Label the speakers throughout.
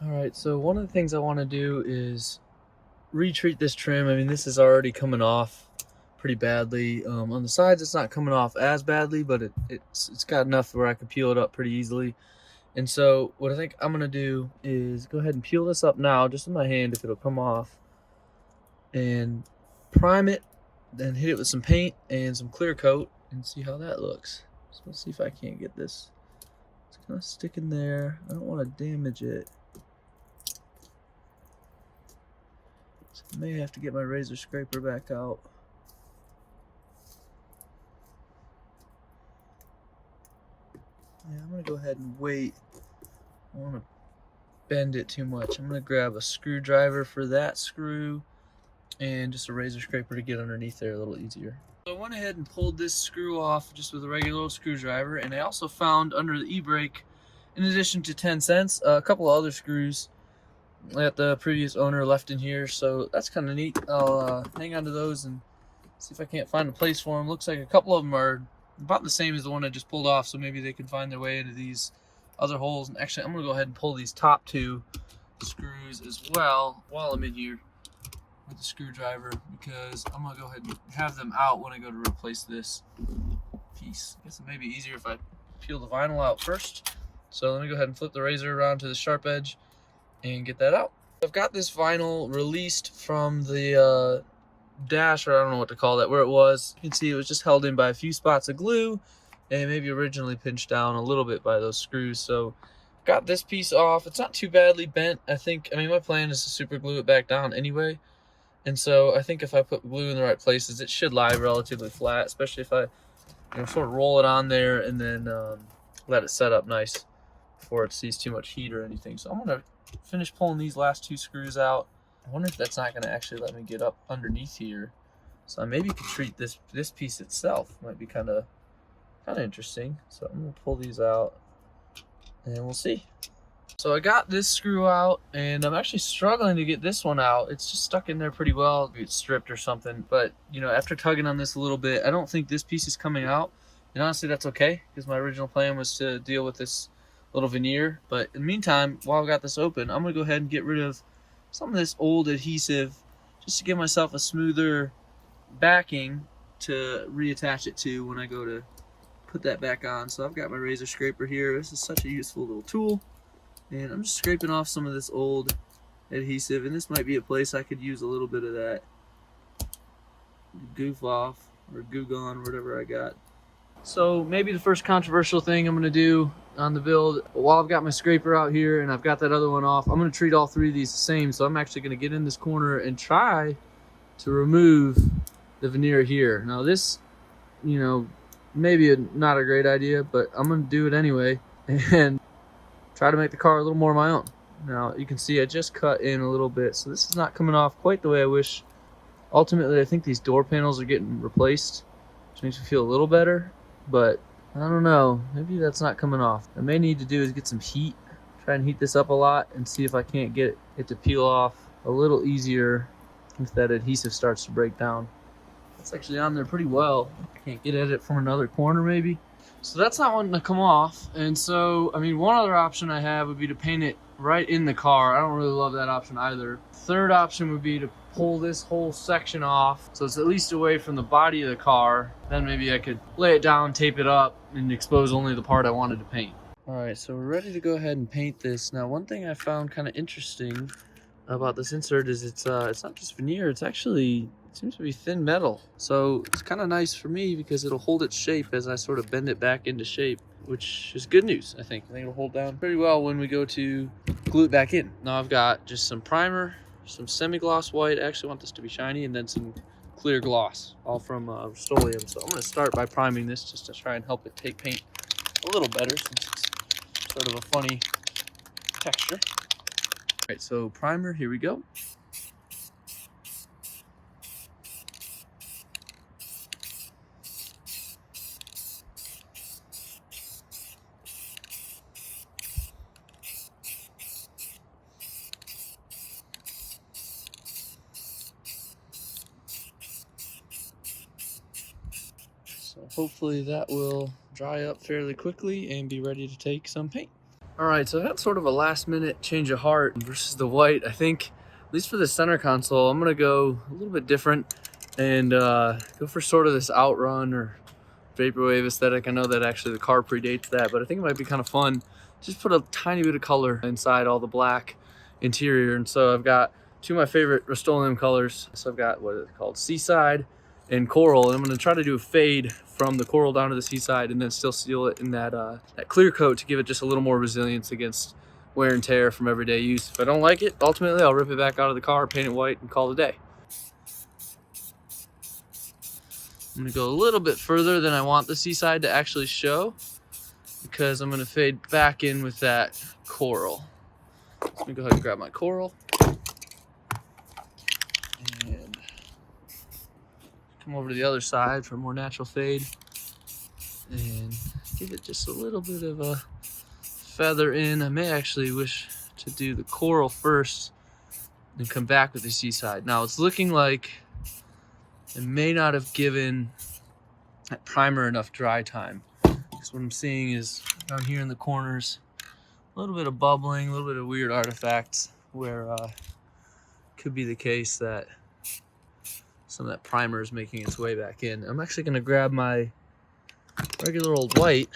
Speaker 1: Alright, so one of the things I want to do is retreat this trim. I mean, this is already coming off pretty badly. On the sides, it's not coming off as badly, but it's got enough where I can peel it up pretty easily. And so what I think I'm going to do is go ahead and peel this up now, just in my hand if it'll come off, and prime it, then hit it with some paint and some clear coat and see how that looks. So let's see if I can't get this. It's kind of sticking there. I don't want to damage it. So I may have to get my razor scraper back out. Yeah, I'm gonna go ahead and wait. I don't want to bend it too much. I'm gonna grab a screwdriver for that screw and just a razor scraper to get underneath there a little easier. So I went ahead and pulled this screw off just with a regular old screwdriver, and I also found under the e-brake, in addition to 10 cents, a couple of other screws that the previous owner left in here, so that's kind of neat. I'll hang on to those and see if I can't find a place for them. Looks like a couple of them are about the same as the one I just pulled off, so maybe they can find their way into these other holes. And actually, I'm gonna go ahead and pull these top two screws as well while I'm in here with the screwdriver, because I'm gonna go ahead and have them out when I go to replace this piece. I guess it may be easier if I peel the vinyl out first. So let me go ahead and flip the razor around to the sharp edge and get that out. I've got this vinyl released from the dash, or I don't know what to call that, where it was. You can see it was just held in by a few spots of glue and maybe originally pinched down a little bit by those screws. So got this piece off. It's not too badly bent. I mean, my plan is to super glue it back down anyway. And so I think if I put glue in the right places, it should lie relatively flat, especially if I sort of roll it on there and then let it set up nice before it sees too much heat or anything. So I'm gonna finish pulling these last two screws out. I wonder if that's not gonna actually let me get up underneath here. So I maybe could treat this piece itself. Might be kind of interesting. So I'm gonna pull these out and we'll see. So I got this screw out, and I'm actually struggling to get this one out. It's just stuck in there pretty well. Maybe it's stripped or something, but after tugging on this a little bit, I don't think this piece is coming out. And honestly, that's okay, because my original plan was to deal with this little veneer. But in the meantime, while I've got this open, I'm gonna go ahead and get rid of some of this old adhesive just to give myself a smoother backing to reattach it to when I go to put that back on. So I've got my razor scraper here. This is such a useful little tool. And I'm just scraping off some of this old adhesive, and this might be a place I could use a little bit of that goof off, or goo gone, whatever I got. So maybe the first controversial thing I'm going to do on the build, while I've got my scraper out here and I've got that other one off, I'm going to treat all three of these the same. So I'm actually going to get in this corner and try to remove the veneer here. Now this, maybe not a great idea, but I'm going to do it anyway and try to make the car a little more my own. Now you can see I just cut in a little bit, so this is not coming off quite the way I wish. Ultimately, I think these door panels are getting replaced, which makes me feel a little better, but I don't know, maybe that's not coming off. What I may need to do is get some heat, try and heat this up a lot and see if I can't get it to peel off a little easier if that adhesive starts to break down. It's actually on there pretty well. I can't get at it from another corner maybe. So that's not wanting to come off, and so, I mean, one other option I have would be to paint it right in the car. I don't really love that option either. Third option would be to pull this whole section off so it's at least away from the body of the car. Then maybe I could lay it down, tape it up, and expose only the part I wanted to paint. Alright, so we're ready to go ahead and paint this. Now, one thing I found kind of interesting about this insert is it's not just veneer, it seems to be thin metal. So it's kind of nice for me because it'll hold its shape as I sort of bend it back into shape, which is good news, I think. I think it'll hold down pretty well when we go to glue it back in. Now I've got just some primer, some semi-gloss white. I actually want this to be shiny, and then some clear gloss, all from Rust-o-leum. So I'm going to start by priming this just to try and help it take paint a little better, since it's sort of a funny texture. All right, so primer, here we go. So hopefully that will dry up fairly quickly and be ready to take some paint. All right, so I had sort of a last minute change of heart versus the white. I think, at least for the center console, I'm gonna go a little bit different and go for sort of this outrun or vaporwave aesthetic. I know that actually the car predates that, but I think it might be kind of fun. Just put a tiny bit of color inside all the black interior. And so I've got two of my favorite Rust-o-leum colors. So I've got what is it called, Seaside and Coral. And I'm gonna try to do a fade from the Coral down to the Seaside and then still seal it in that, that clear coat to give it just a little more resilience against wear and tear from everyday use. If I don't like it, ultimately I'll rip it back out of the car, paint it white, and call it a day. I'm gonna go a little bit further than I want the Seaside to actually show because I'm gonna fade back in with that Coral. So I'm gonna go ahead and grab my Coral and come over to the other side for a more natural fade and give it just a little bit of a feather in. I may actually wish to do the Coral first and come back with the Seaside. Now it's looking like it may not have given that primer enough dry time. Because what I'm seeing is down here in the corners, a little bit of bubbling, a little bit of weird artifacts where could be the case that some of that primer is making its way back in. I'm actually gonna grab my regular old white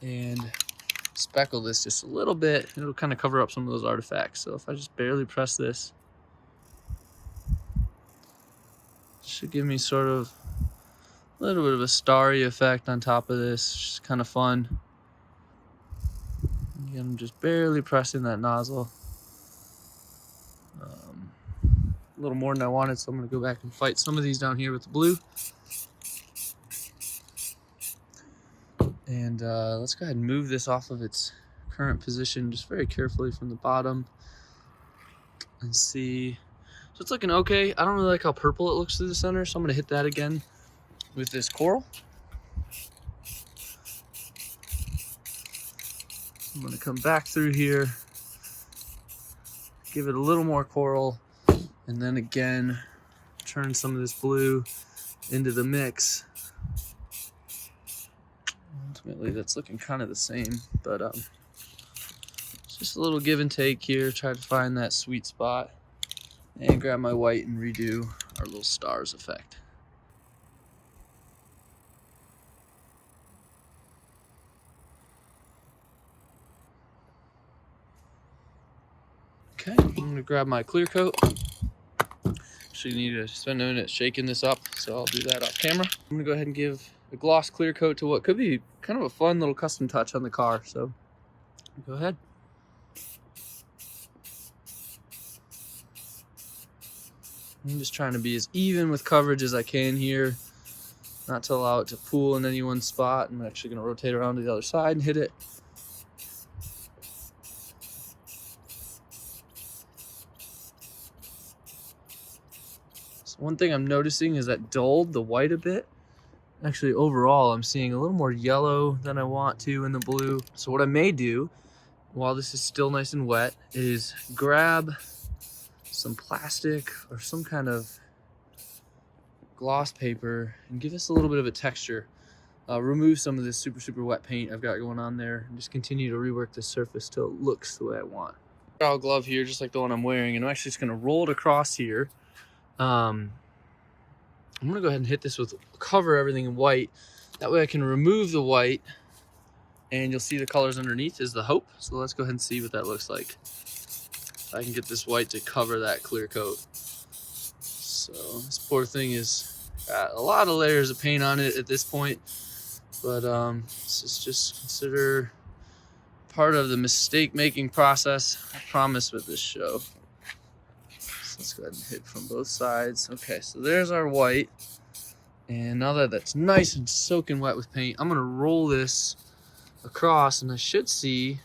Speaker 1: and speckle this just a little bit. It'll kind of cover up some of those artifacts. So if I just barely press this, it should give me sort of a little bit of a starry effect on top of this. It's just kind of fun. Again, I'm just barely pressing that nozzle. A little more than I wanted, so I'm going to go back and fight some of these down here with the blue. And let's go ahead and move this off of its current position just very carefully from the bottom and see. So it's looking okay. I don't really like how purple it looks through the center, so I'm going to hit that again with this Coral. I'm going to come back through here, give it a little more Coral, and then again turn some of this blue into the mix. Ultimately that's looking kind of the same, but it's just a little give and take here. Try to find that sweet spot and grab my white and redo our little stars effect. Okay, I'm gonna grab my clear coat. Actually need to spend a minute shaking this up, so I'll do that off camera. I'm gonna go ahead and give a gloss clear coat to what could be kind of a fun little custom touch on the car, so go ahead. I'm just trying to be as even with coverage as I can here, not to allow it to pool in any one spot. I'm actually gonna rotate around to the other side and hit it. One thing I'm noticing is that dulled the white a bit. Actually, overall, I'm seeing a little more yellow than I want to in the blue. So what I may do, while this is still nice and wet, is grab some plastic or some kind of gloss paper and give this a little bit of a texture. Remove some of this super wet paint I've got going on there and just continue to rework the surface till it looks the way I want. I'll glove here, just like the one I'm wearing, and I'm actually just gonna roll it across here. I'm gonna go ahead and hit this with cover everything in white. That way I can remove the white and you'll see the colors underneath is the hope. So let's go ahead and see what that looks like. I can get this white to cover that clear coat. So this poor thing is got a lot of layers of paint on it at this point, but this is just consider part of the mistake making process, I promise, with this show. Let's go ahead and hit from both sides. Okay, so there's our white. And now that that's nice and soaking wet with paint, I'm gonna roll this across and I should see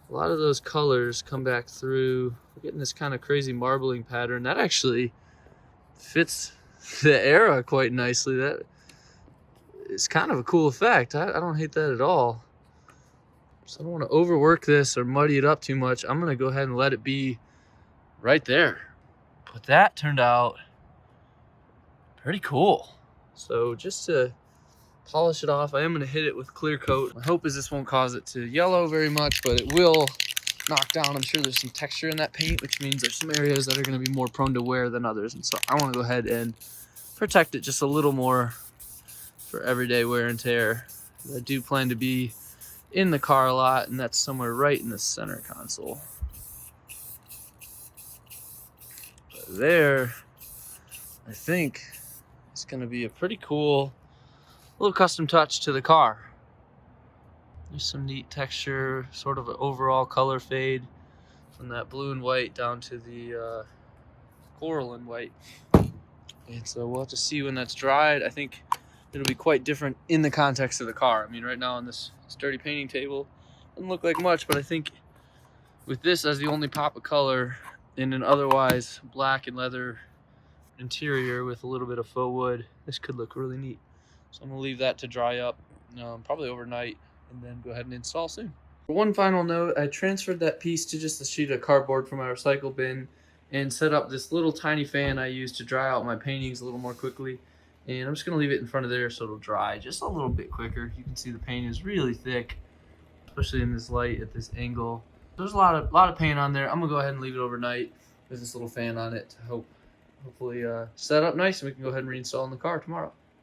Speaker 1: a lot of those colors come back through. We're getting this kind of crazy marbling pattern. That actually fits the era quite nicely. That is kind of a cool effect. I don't hate that at all. So I don't want to overwork this or muddy it up too much. I'm gonna go ahead and let it be right there. But that turned out pretty cool. So just to polish it off. I am going to hit it with clear coat. My hope is this won't cause it to yellow very much, but it will knock down. I'm sure there's some texture in that paint, which means there's some areas that are going to be more prone to wear than others. And so I want to go ahead and protect it just a little more for everyday wear and tear. I do plan to be in the car a lot, and that's somewhere right in the center console. But there, I think it's going to be a pretty cool little custom touch to the car. There's some neat texture, sort of an overall color fade from that blue and white down to the coral and white. And so we'll have to see when that's dried. I think it'll be quite different in the context of the car. I mean, right now on this sturdy painting table, doesn't look like much, but I think with this as the only pop of color in an otherwise black and leather interior with a little bit of faux wood, this could look really neat. So I'm gonna leave that to dry up probably overnight and then go ahead and install soon. For one final note, I transferred that piece to just a sheet of cardboard from my recycle bin and set up this little tiny fan I use to dry out my paintings a little more quickly. And I'm just gonna leave it in front of there so it'll dry just a little bit quicker. You can see the paint is really thick, especially in this light at this angle. There's a lot of paint on there. I'm gonna go ahead and leave it overnight with this little fan on it to hopefully set up nice, and we can go ahead and reinstall in the car tomorrow.